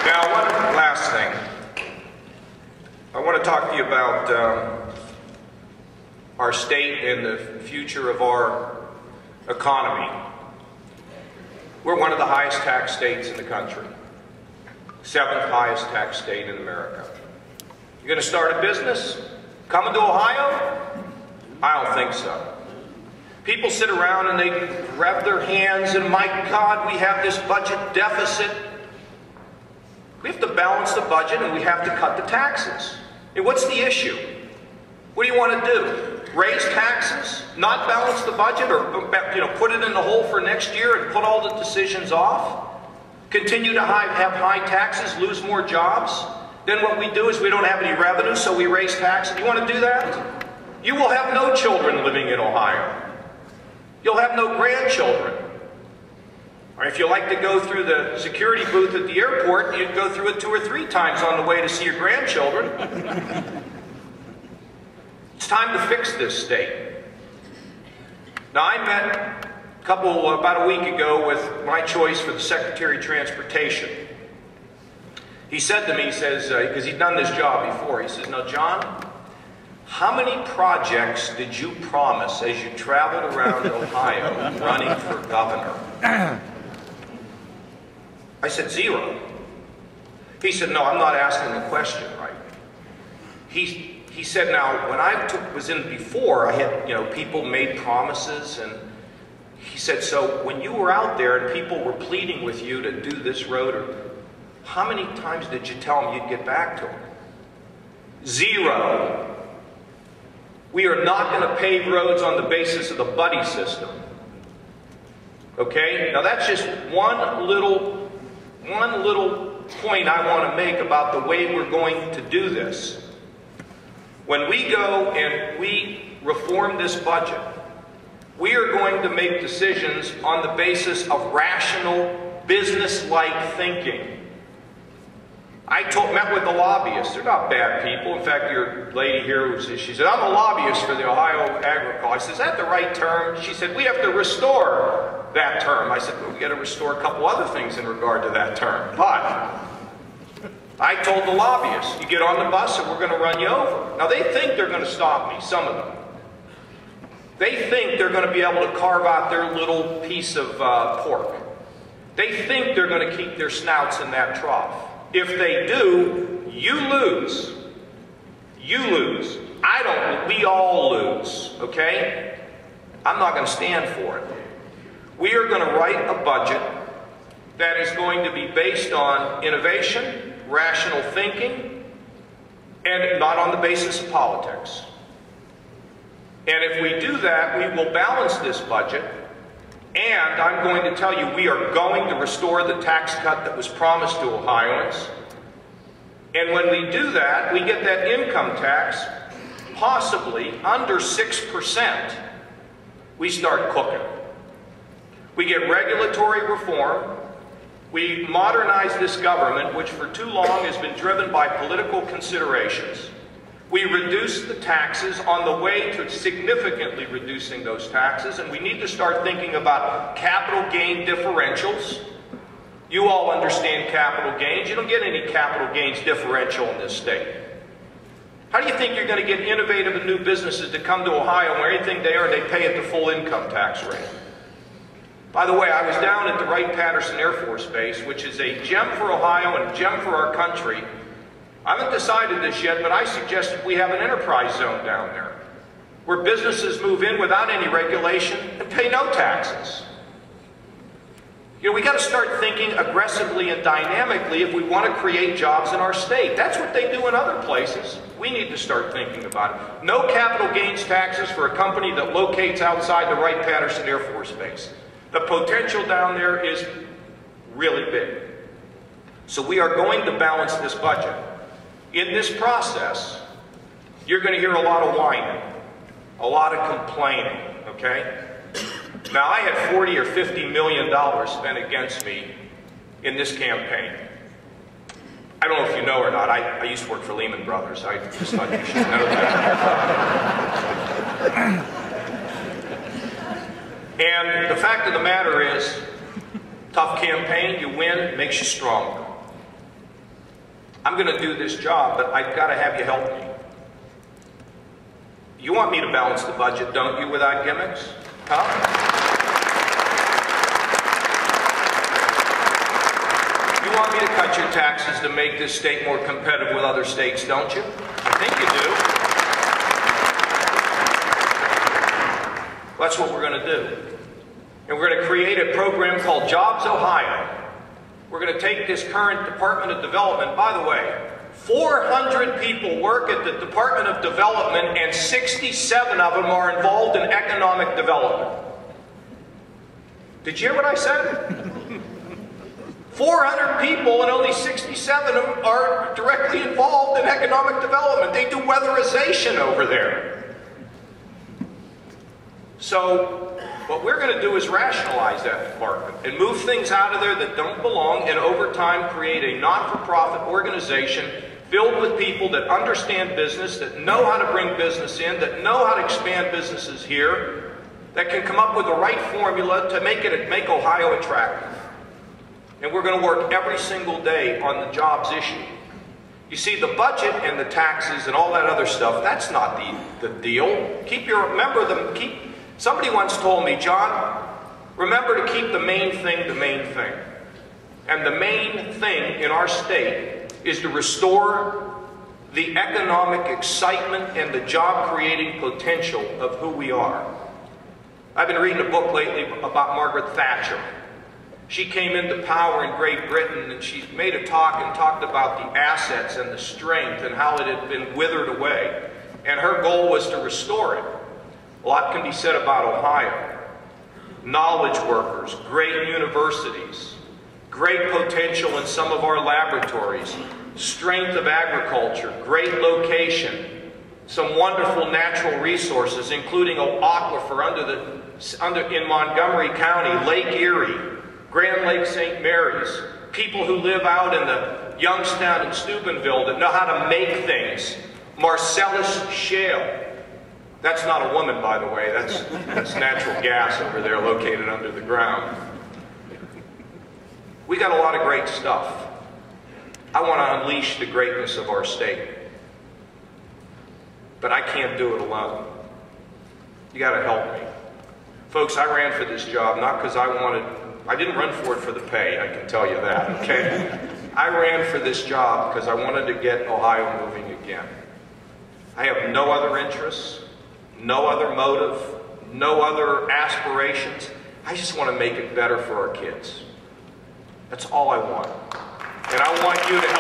Now, one last thing. I want to talk to you about our state and the future of our economy. We're one of the highest tax states in the country. 7th highest tax state in America. You're going to start a business? Coming to Ohio? I don't think so. People sit around and they grab their hands and, my God, we have this budget deficit. We have to balance the budget and we have to cut the taxes. And what's the issue? What do you want to do? Raise taxes? Not balance the budget? Or put it in the hole for next year and put all the decisions off? Continue to have high taxes, lose more jobs? Then what we do is we don't have any revenue, so we raise taxes. You want to do that? You will have no children living in Ohio. You'll have no grandchildren. Or if you like to go through the security booth at the airport, you'd go through it 2 or 3 times on the way to see your grandchildren. It's time to fix this state. Now, I met about a week ago with my choice for the Secretary of Transportation. He said to me, he says, because he'd done this job before, he says, "Now, John, how many projects did you promise as you traveled around Ohio running for governor?" I said, 0. He said, "No, I'm not asking the question right." He said, "Now, when I was in before, I had, people made promises, and he said, so when you were out there and people were pleading with you to do this road, how many times did you tell them you'd get back to them?" 0. We are not going to pave roads on the basis of the buddy system. Okay? Now that's just one little point I want to make about the way we're going to do this. When we go and we reform this budget, we are going to make decisions on the basis of rational, business-like thinking. I met with the lobbyists. They're not bad people. In fact, your lady here, she said, "I'm a lobbyist for the Ohio Agriculture." I said, "Is that the right term?" She said, "We have to restore that term." I said, "Well, we got to restore a couple other things in regard to that term." But I told the lobbyists, "You get on the bus and we're going to run you over." Now, they think they're going to stop me, some of them. They think they're going to be able to carve out their little piece of pork. They think they're going to keep their snouts in that trough. If they do, you lose. You lose. I don't. We all lose. Okay? I'm not going to stand for it. We are going to write a budget that is going to be based on innovation, rational thinking, and not on the basis of politics. And if we do that, we will balance this budget. And I'm going to tell you, we are going to restore the tax cut that was promised to Ohioans. And when we do that, we get that income tax possibly under 6%. We start cooking. We get regulatory reform. We modernize this government, which for too long has been driven by political considerations. We reduce the taxes on the way to significantly reducing those taxes, and we need to start thinking about capital gain differentials. You all understand capital gains. You don't get any capital gains differential in this state. How do you think you're going to get innovative and new businesses to come to Ohio where anything they earn, they pay at the full income tax rate? By the way, I was down at the Wright-Patterson Air Force Base, which is a gem for Ohio and a gem for our country. I haven't decided this yet, but I suggested we have an enterprise zone down there where businesses move in without any regulation and pay no taxes. We got to start thinking aggressively and dynamically if we want to create jobs in our state. That's what they do in other places. We need to start thinking about it. No capital gains taxes for a company that locates outside the Wright-Patterson Air Force Base. The potential down there is really big. So we are going to balance this budget. In this process, you're going to hear a lot of whining, a lot of complaining, okay? Now, I had $40 or $50 million spent against me in this campaign. I don't know if you know or not, I used to work for Lehman Brothers. I just thought you should know that. And the fact of the matter is, tough campaign, you win, makes you stronger. I'm going to do this job, but I've got to have you help me. You want me to balance the budget, don't you, without gimmicks? Huh? You want me to cut your taxes to make this state more competitive with other states, don't you? I think you do. That's what we're going to do. And we're going to create a program called Jobs Ohio. We're going to take this current Department of Development. By the way, 400 people work at the Department of Development, and 67 of them are involved in economic development. Did you hear what I said? 400 people and only 67 of them are directly involved in economic development. They do weatherization over there. So what we're going to do is rationalize that department and move things out of there that don't belong, and over time create a not-for-profit organization filled with people that understand business, that know how to bring business in, that know how to expand businesses here, that can come up with the right formula to make Ohio attractive. And we're going to work every single day on the jobs issue. You see, the budget and the taxes and all that other stuff, that's not the deal. Somebody once told me, John, remember to keep the main thing the main thing. And the main thing in our state is to restore the economic excitement and the job-creating potential of who we are. I've been reading a book lately about Margaret Thatcher. She came into power in Great Britain, and she made a talk and talked about the assets and the strength and how it had been withered away. And her goal was to restore it. A lot can be said about Ohio. Knowledge workers, great universities, great potential in some of our laboratories, strength of agriculture, great location, some wonderful natural resources, including an aquifer in Montgomery County, Lake Erie, Grand Lake St. Mary's, people who live out in the Youngstown and Steubenville that know how to make things, Marcellus Shale. That's not a woman, by the way. That's natural gas over there located under the ground. We got a lot of great stuff. I want to unleash the greatness of our state. But I can't do it alone. You got to help me. Folks, I ran for this job not because I didn't run for it for the pay, I can tell you that, okay? I ran for this job because I wanted to get Ohio moving again. I have no other interests, no other motive, no other aspirations. I just want to make it better for our kids. That's all I want. And I want you to help.